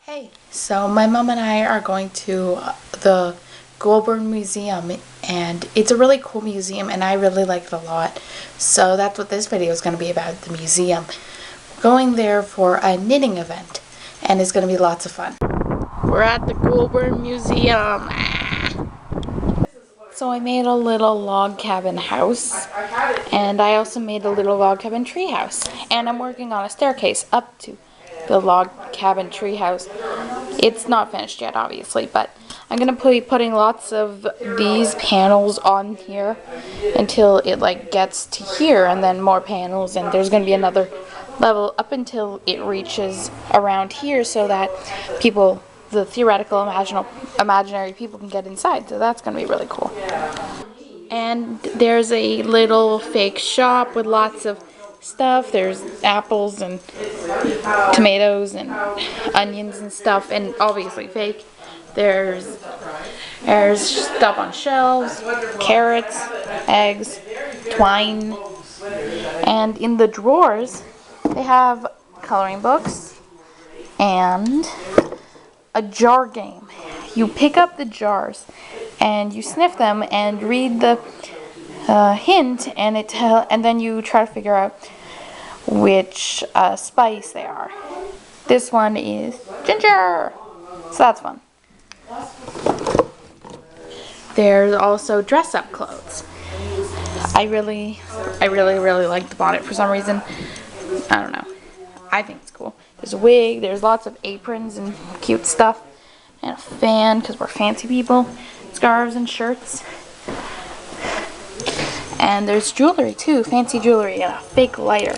Hey, so my mom and I are going to the Goulburn Museum, and it's a really cool museum and I really like it a lot. So that's what this video is going to be about, the museum. We're going there for a knitting event and it's going to be lots of fun. We're at the Goulburn Museum. So I made a little log cabin house, and I also made a little log cabin tree house, and I'm working on a staircase up to the log cabin tree house. It's not finished yet, obviously, but I'm gonna be putting lots of these panels on here until it like gets to here, and then more panels, and there's gonna be another level up until it reaches around here, so that people, the theoretical imaginary people, can get inside. So that's gonna be really cool. And there's a little fake shop with lots of stuff. There's apples and tomatoes and onions and stuff, and obviously fake. There's stuff on shelves, carrots, eggs, twine, and in the drawers they have coloring books and a jar game. You pick up the jars and you sniff them and read the hint, and then you try to figure out which spice they are. This one is ginger, so that's fun. There's also dress-up clothes. I really like the bonnet for some reason. I don't know. I think it's cool. There's a wig, there's lots of aprons and cute stuff, and a fan because we're fancy people, scarves and shirts. And there's jewelry too, fancy jewelry, and a fake lighter.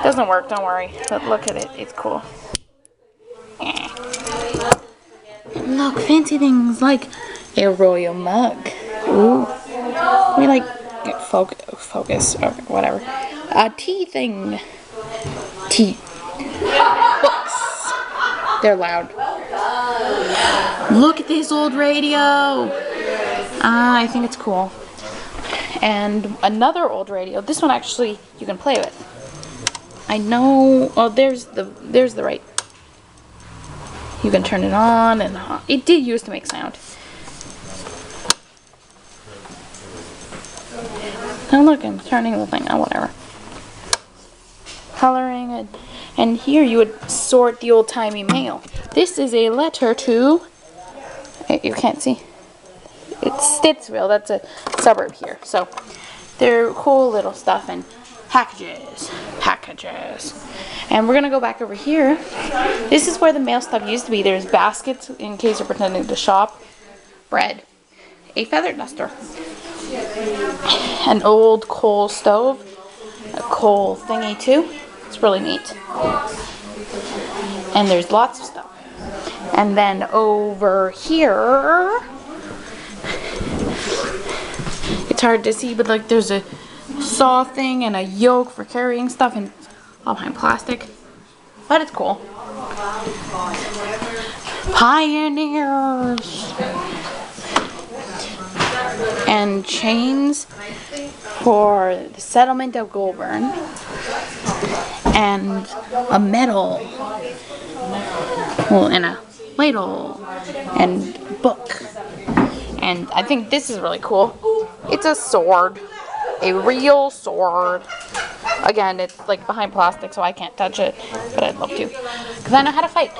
Doesn't work, don't worry, but look at it, it's cool. Look, fancy things like a royal mug. Ooh. We like focus, okay, whatever. A tea thing. Tea. Books. They're loud. Look at this old radio. I think it's cool. And another old radio. This one actually you can play with. I know. Oh, there's the right. You can turn it on and off. It did used to make sound. Oh look, I'm turning the thing on. Whatever. Coloring it. And here you would sort the old-timey mail. This is a letter to, you can't see, it's Stittsville. That's a suburb here. So they're cool little stuff and packages. And we're gonna go back over here. This is where the mail stuff used to be. There's baskets in case you're pretending to shop, bread, a feather duster, an old coal stove, a coal thingy too. It's really neat. And there's lots of stuff. And then over here, it's hard to see, but like there's a saw thing and a yoke for carrying stuff, and it's all behind plastic. But it's cool. Pioneers. And chains for the settlement of Goulburn. And a medal, well, and a ladle, and book. And I think this is really cool. It's a sword, a real sword. Again, it's like behind plastic, so I can't touch it, but I'd love to, because I know how to fight.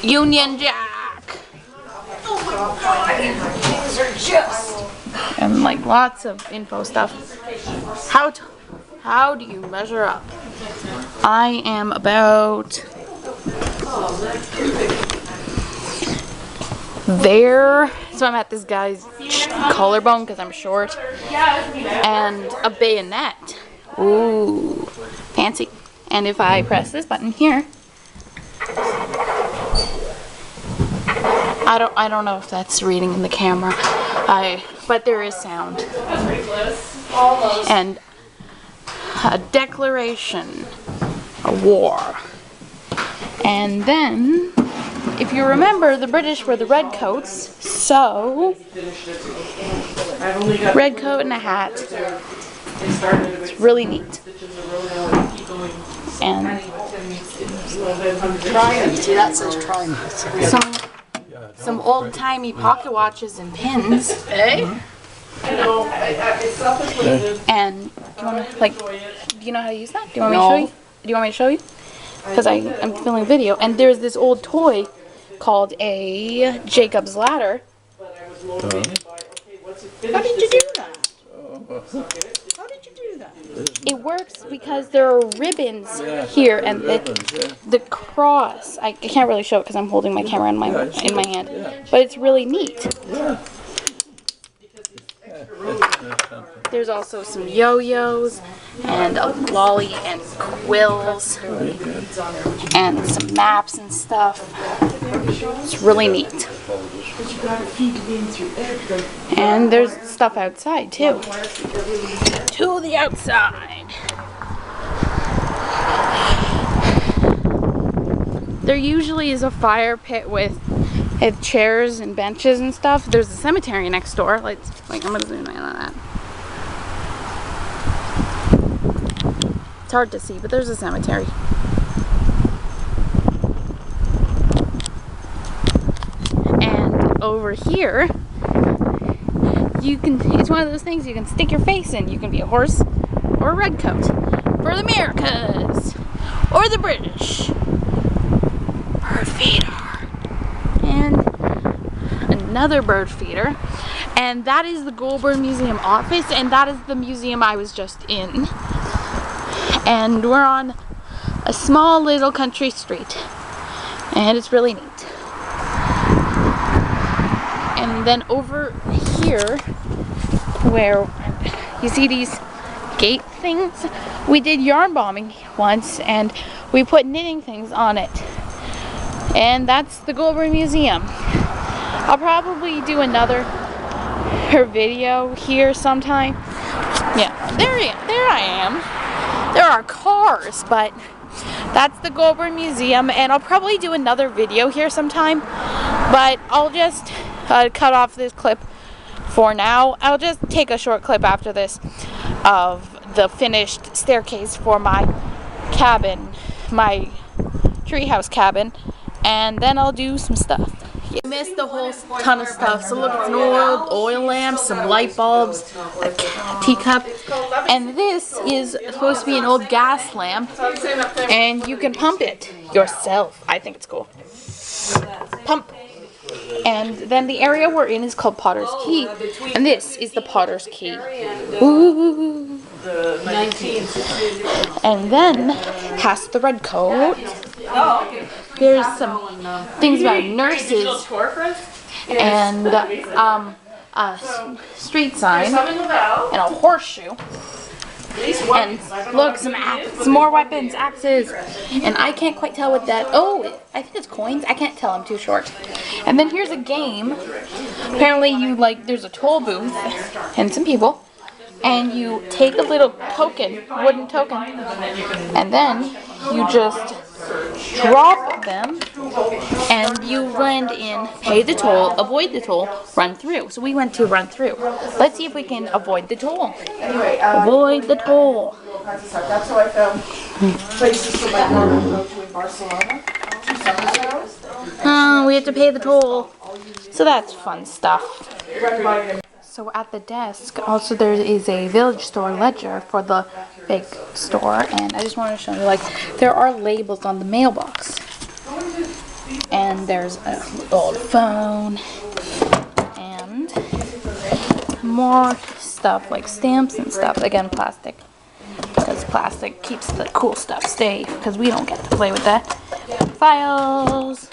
Union Jack. These are just. And like lots of info stuff. How do you measure up? I am about there. So I'm at this guy's collarbone because I'm short. And a bayonet. Ooh, fancy. And if I press this button here, I don't know if that's reading in the camera. But there is sound. And a declaration, a war. And then, if you remember, the British were the redcoats, so red coat and a hat. It's really neat. and See, that says try me. some old-timey pocket watches and pins. Eh? And do you want to, like, do you know how to use that? Do you want me to show you? Do you want me to show you? Because I'm filming a video, and there's this old toy called a Jacob's ladder. How did you do that? How did you do that? It works because there are ribbons here, and the cross. I can't really show it because I'm holding my camera in my hand, but it's really neat. There's also some yo-yos and a lolly and quills and some maps and stuff. It's really neat. And there's stuff outside too. To the outside. There usually is a fire pit with chairs and benches and stuff. There's a cemetery next door. I'm gonna zoom in on that. It's hard to see, but there's a cemetery. And over here, it's one of those things you can stick your face in. You can be a horse or a redcoat for the Americas or the British. Bird feeder. And another bird feeder. And that is the Goulburn Museum office, and that is the museum I was just in. And we're on a small little country street, and it's really neat. And then over here, where you see these gate things, we did yarn bombing once, and we put knitting things on it. And that's the Goulburn Museum. I'll probably do another video here sometime. Yeah, there I am. There are cars, but that's the Goulburn Museum, and I'll probably do another video here sometime, but I'll just cut off this clip for now. I'll just take a short clip after this of the finished staircase for my cabin, my treehouse cabin, and then I'll do some stuff. You missed a whole ton of stuff. So look, it's an oil lamp, some light bulbs, a teacup, and this is supposed to be an old gas lamp, and you can pump it yourself. I think it's cool. Pump. And then the area we're in is called Potter's Key, and this is the Potter's Key. Ooh. And then past the red coat, there's some things about nurses and a street sign and a horseshoe. And look, some more weapons, axes, and I can't quite tell what that. Oh, I think it's coins. I can't tell. I'm too short. And then here's a game. Apparently, there's a toll booth and some people, and you take a little token, wooden token, and then you just drop them, and you run in, pay the toll, avoid the toll, run through. So we went to run through. Let's see if we can avoid the toll. Avoid the toll. That's how I found places for my mom to go to in Barcelona. 2 summers ago. We have to pay the toll. So that's fun stuff. So at the desk, also there is a village store ledger for the big store, and I just wanted to show you, there are labels on the mailbox. And there's an old phone, and more stuff, like stamps and stuff. Again, plastic, because plastic keeps the cool stuff safe, because we don't get to play with that. Files.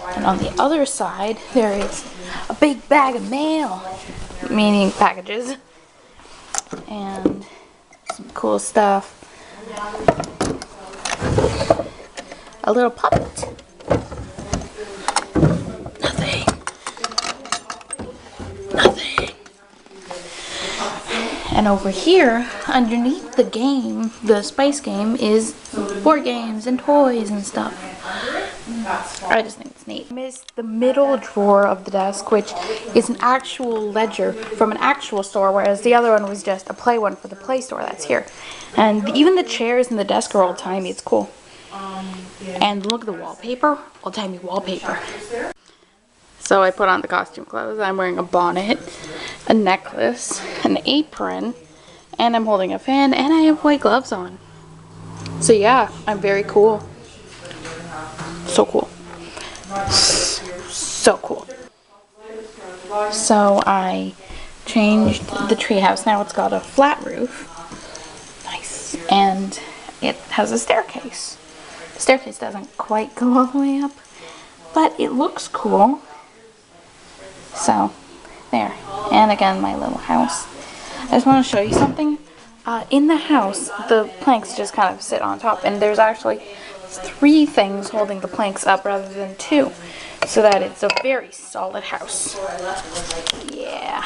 And on the other side, there is a big bag of mail, meaning packages, and some cool stuff. A little puppet. Nothing. And over here, underneath the game, the Spice game, is board games and toys and stuff. I just think it's It's neat. I missed the middle drawer of the desk, which is an actual ledger from an actual store, whereas the other one was just a play one for the play store that's here. And even the chairs and the desk are old timey. It's cool. And look at the wallpaper, old timey wallpaper. So I put on the costume clothes. I'm wearing a bonnet, a necklace, an apron, and I'm holding a fan, and I have white gloves on. So yeah, I'm very cool. So cool. So cool. So I changed the treehouse. Now it's got a flat roof. Nice. And it has a staircase. The staircase doesn't quite go all the way up, but it looks cool. So, there. And again, my little house. I just want to show you something. In the house, the planks just kind of sit on top, and there's actually 3 things holding the planks up rather than 2, so that it's a very solid house. Yeah.